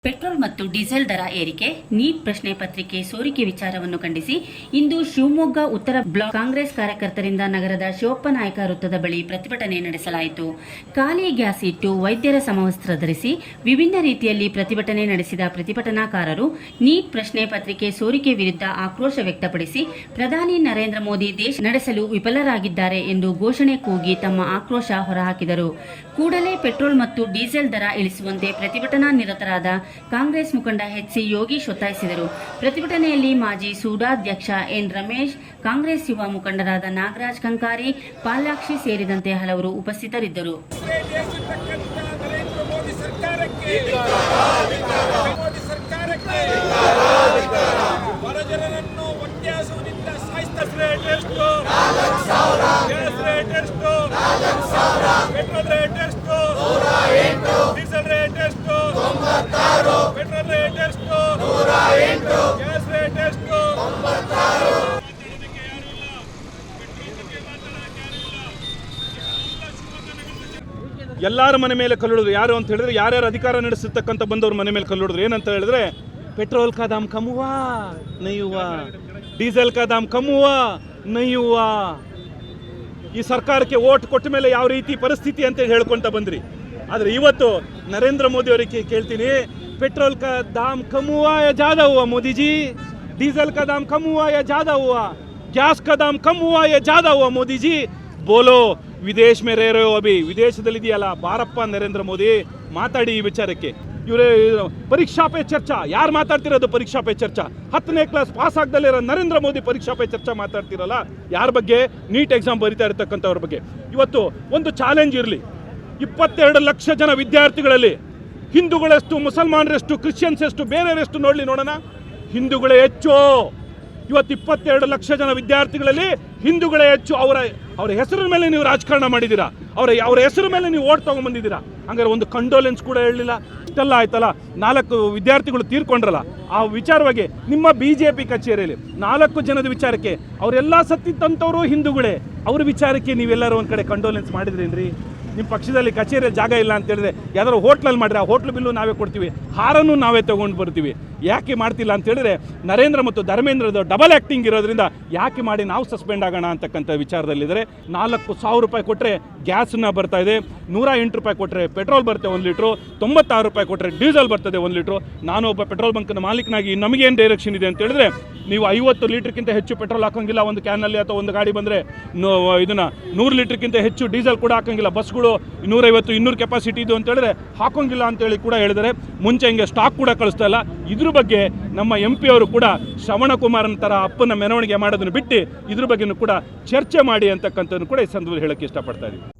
Petrol ಮತ್ತು diesel ದರ ಏರಿಕೆ, ನೀಟ್ ಪ್ರಶ್ನೆ ಪತ್ರಿಕೆ ಸೋರಿಕೆ ವಿಚಾರವನ್ನು ಖಂಡಿಸಿ ಇಂದು ಶಿವಮೊಗ್ಗ ಉತ್ತರ ಬ್ಲಾಕ್ ಕಾಂಗ್ರೆಸ್ ಕಾರ್ಯಕರ್ತರಿಂದ ನಗರದ ಶಿವಪ್ಪನಾಯಕ ವೃತ್ತದ ಬಳಿ ಪ್ರತಿಭಟನೆ ನಡೆಸಲಾಯಿತು. ಖಾಲಿ ಗ್ಯಾಸ್ ಇಟ್ಟು ವೈದ್ಯರ ಸಮವಸ್ತ್ರ ಧರಿಸಿ ವಿಭಿನ್ನ ರೀತಿಯಲ್ಲಿ ಪ್ರತಿಭಟನೆ ನಡೆಸಿದ ಪ್ರತಿಭಟನಾಕಾರರು ನೀಟ್ ಪ್ರಶ್ನೆ ಪತ್ರಿಕೆ ಸೋರಿಕೆ ವಿರುದ್ಧ ಆಕ್ರೋಶ ವ್ಯಕ್ತಪಡಿಸಿ ಪ್ರಧಾನಿ ನರೇಂದ್ರ ಮೋದಿ ದೇಶ ನಡೆಸಲು ವಿಫಲರಾಗಿದ್ದಾರೆ ಎಂದು ಘೋಷಣೆ ಕೂಗಿ ತಮ್ಮ ಆಕ್ರೋಶ ಹೊರಹಾಕಿದರು. ಕೂಡಲೇ ಪೆಟ್ರೋಲ್ ಮತ್ತು ಡೀಸೆಲ್ ದರ ಇಳಿಸುವಂತೆ ಪ್ರತಿಭಟನಾ ನಿರತರಾದ ಕಾಂಗ್ರೆಸ್ ಮುಖಂಡ ಎಚ್.ಸಿ. ಯೋಗೀಶ್ ಒತ್ತಾಯಿಸಿದರು. ಪ್ರತಿಭಟನೆಯಲ್ಲಿ ಮಾಜಿ ಸೂಡಾಧ್ಯಕ್ಷ ಎನ್. ರಮೇಶ್, ಕಾಂಗ್ರೆಸ್ ಯುವ ಮುಖಂಡರಾದ ನಾಗರಾಜ್ ಕಂಕಾರಿ, ಪಾಲಾಕ್ಷಿ ಸೇರಿದಂತೆ ಹಲವರು ಉಪಸ್ಥಿತರಿದ್ದರು. ಎಲ್ಲರ ಮನೆ ಮೇಲೆ ಕಲ್ಲಿಡಿದ್ರು. ಯಾರು ಅಂತ ಹೇಳಿದ್ರೆ ಯಾರ್ಯಾರು ಅಧಿಕಾರ ನಡೆಸತಕ್ಕಂಥ ಬಂದವ್ರ ಮನೆ ಮೇಲೆ ಕಲ್ಲಿಡಿದ್ರು. ಏನಂತ ಹೇಳಿದ್ರೆ ಪೆಟ್ರೋಲ್ ಕಾ ದಾಮ್ ಕಮ್ ಹುವಾ ನಹೀ ಹುವಾ, ಡೀಸೆಲ್ ಕಾ ದಾಮ್ ಕಮ್ ಹುವಾ ನಹೀ ಹುವಾ. ಈ ಸರ್ಕಾರಕ್ಕೆ ಓಟ್ ಕೊಟ್ಟ ಮೇಲೆ ಯಾವ ರೀತಿ ಪರಿಸ್ಥಿತಿ ಅಂತ ಹೇಳ್ಕೊಂತ ಬಂದ್ರಿ. ಆದರೆ ಇವತ್ತು ನರೇಂದ್ರ ಮೋದಿ ಅವರಿಗೆ ಕೇಳ್ತೀನಿ, पेट्रोल का दाम कम हुआ या ज़्यादा हुआ मोदी जी? डीजल का दाम कम हुआ या ज़्यादा हुआ? गैस का दाम कम हुआ या ज़्यादा हुआ मोदी जी? बोलो. विदेश में रह रहे हो, अभी ವಿದೇಶದಲ್ಲಿದೆಯಲ್ಲ ಬಾರಪ್ಪ ನರೇಂದ್ರ ಮೋದಿ, ಮಾತಾಡಿ ಈ ವಿಚಾರಕ್ಕೆ. ಇವರೇ ಪರೀಕ್ಷಾ ಪೇ ಚರ್ಚಾ, ಯಾರು ಮಾತಾಡ್ತಿರೋದು? ಪರೀಕ್ಷಾ ಪೇ ಚರ್ಚಾ 10ನೇ ಕ್ಲಾಸ್ ಪಾಸ್ ಆಗದಲ್ಲಿರೋ ನರೇಂದ್ರ ಮೋದಿ ಪರೀಕ್ಷಾ ಪೇ ಚರ್ಚಾ ಮಾತಾಡ್ತಿರಲ್ಲ. ಯಾರ ಬಗ್ಗೆ? ನೀಟ್ ಎಕ್ಸಾಮ್ ಬರೀತಾ ಇರತಕ್ಕಂಥವ್ರ ಬಗ್ಗೆ. ಇವತ್ತು ಒಂದು ಚಾಲೆಂಜ್ ಇರಲಿ. 22 ಲಕ್ಷ ಜನ ವಿದ್ಯಾರ್ಥಿಗಳಲ್ಲಿ ಹಿಂದೂಗಳೆಷ್ಟು, ಮುಸಲ್ಮಾನರೆಷ್ಟು, ಕ್ರಿಶ್ಚಿಯನ್ಸ್ ಎಷ್ಟು, ಬೇರೆಯವರೆಷ್ಟು ನೋಡೋಣ. ಹಿಂದೂಗಳೇ ಹೆಚ್ಚು. ಇವತ್ತು 22 ಲಕ್ಷ ಜನ ವಿದ್ಯಾರ್ಥಿಗಳಲ್ಲಿ ಹಿಂದೂಗಳೇ ಹೆಚ್ಚು. ಅವರ ಹೆಸರಿನ ಮೇಲೆ ನೀವು ರಾಜಕಾರಣ ಮಾಡಿದ್ದೀರಾ, ಅವರ ಹೆಸರು ಮೇಲೆ ನೀವು ಓಟ್ ತೊಗೊಂಡ್ಬಂದಿದ್ದೀರಾ. ಹಂಗಾರೆ ಒಂದು ಕಂಡೋಲೆನ್ಸ್ ಕೂಡ ಹೇಳಲಿಲ್ಲ. ಇಷ್ಟೆಲ್ಲ ಆಯ್ತಲ್ಲ. 4 ವಿದ್ಯಾರ್ಥಿಗಳು ತೀರ್ಕೊಂಡ್ರಲ್ಲ, ಆ ವಿಚಾರವಾಗಿ ನಿಮ್ಮ BJP ಕಚೇರಿಯಲ್ಲಿ 4 ಜನದ ವಿಚಾರಕ್ಕೆ ಅವರೆಲ್ಲ ಸತ್ತಿದ್ದಂಥವರು ಹಿಂದೂಗಳೇ. ಅವ್ರ ವಿಚಾರಕ್ಕೆ ನೀವೆಲ್ಲರೂ ಒಂದು ಕಡೆ ಕಂಡೋಲೆನ್ಸ್ ಮಾಡಿದ್ರೇನ್ರಿ? ನಿಮ್ಮ ಪಕ್ಷದಲ್ಲಿ ಕಚೇರಿಯಲ್ಲಿ ಜಾಗ ಇಲ್ಲ ಅಂತ ಹೇಳಿದ್ರೆ ಯಾವ್ದಾದ್ರು ಹೋಟ್ಲಲ್ಲಿ ಮಾಡಿದ್ರೆ ಆ ಹೋಟ್ಲ್ ಬಿಲ್ಲು ನಾವೇ ಕೊಡ್ತೀವಿ, ಹಾರನ್ನು ನಾವೇ ತೊಗೊಂಡು ಬರ್ತೀವಿ. ಯಾಕೆ ಮಾಡ್ತಿಲ್ಲ ಅಂತ ಹೇಳಿದ್ರೆ ನರೇಂದ್ರ ಮತ್ತು ಧರ್ಮೇಂದ್ರದ ಡಬಲ್ ಆ್ಯಕ್ಟಿಂಗ್ ಇರೋದ್ರಿಂದ ಯಾಕೆ ಮಾಡಿ ನಾವು ಸಸ್ಪೆಂಡ್ ಆಗೋಣ ಅಂತಕ್ಕಂಥ ವಿಚಾರದಲ್ಲಿದ್ದಾರೆ. 4,000 ರೂಪಾಯಿ ಕೊಟ್ಟರೆ ಗ್ಯಾಸನ್ನ ಬರ್ತಾ ಇದೆ, 108 ರೂಪಾಯಿ ಕೊಟ್ಟರೆ ಪೆಟ್ರೋಲ್ ಬರುತ್ತೆ 1 ಲೀಟ್ರು, 96 ರೂಪಾಯಿ ಕೊಟ್ಟರೆ ಡೀಸೆಲ್ ಬರ್ತದೆ 1 ಲೀಟ್ರು. ನಾನು ಒಬ್ಬ ಪೆಟ್ರೋಲ್ ಬಂಕ್ನ ಮಾಲೀಕನಾಗಿ ನಮಗೇನು ಡೈರೆಕ್ಷನ್ ಇದೆ ಅಂತ ಹೇಳಿದ್ರೆ, ನೀವು 50 ಲೀಟ್ರ್ಗಿಂತ ಹೆಚ್ಚು ಪೆಟ್ರೋಲ್ ಹಾಕೋಂಗಿಲ್ಲ ಒಂದು ಕ್ಯಾನಲ್ಲಿ, ಅಥವಾ ಒಂದು ಗಾಡಿ ಬಂದರೆ ಇದನ್ನು 100 ಲೀಟ್ರ್ಗಿಂತ ಹೆಚ್ಚು ಡೀಸೆಲ್ ಕೂಡ ಹಾಕೋಂಗಿಲ್ಲ. ಬಸ್ಗಳು 150-200 ಕೆಪಾಸಿಟಿ ಇದು ಅಂತ ಹೇಳಿದ್ರೆ ಹಾಕೋಂಗಿಲ್ಲ ಅಂತೇಳಿ ಕೂಡ ಹೇಳಿದರೆ. ಮುಂಚೆ ಹಿಂಗೆ ಸ್ಟಾಕ್ ಕೂಡ ಕಳಿಸ್ತಾ ಇಲ್ಲ. ಇದ್ರ ಬಗ್ಗೆ ನಮ್ಮ MP ಅವರು ಕೂಡ ಶ್ರವಣಕುಮಾರನ ಥರ ಅಪ್ಪನ ಮೆರವಣಿಗೆ ಮಾಡೋದನ್ನು ಬಿಟ್ಟು ಇದ್ರ ಬಗ್ಗೆನೂ ಕೂಡ ಚರ್ಚೆ ಮಾಡಿ ಅಂತಕ್ಕಂಥದ್ದು ಕೂಡ ಈ ಸಂದರ್ಭದಲ್ಲಿ ಹೇಳೋಕ್ಕೆ ಇಷ್ಟಪಡ್ತಾ ಇದ್ದೀವಿ.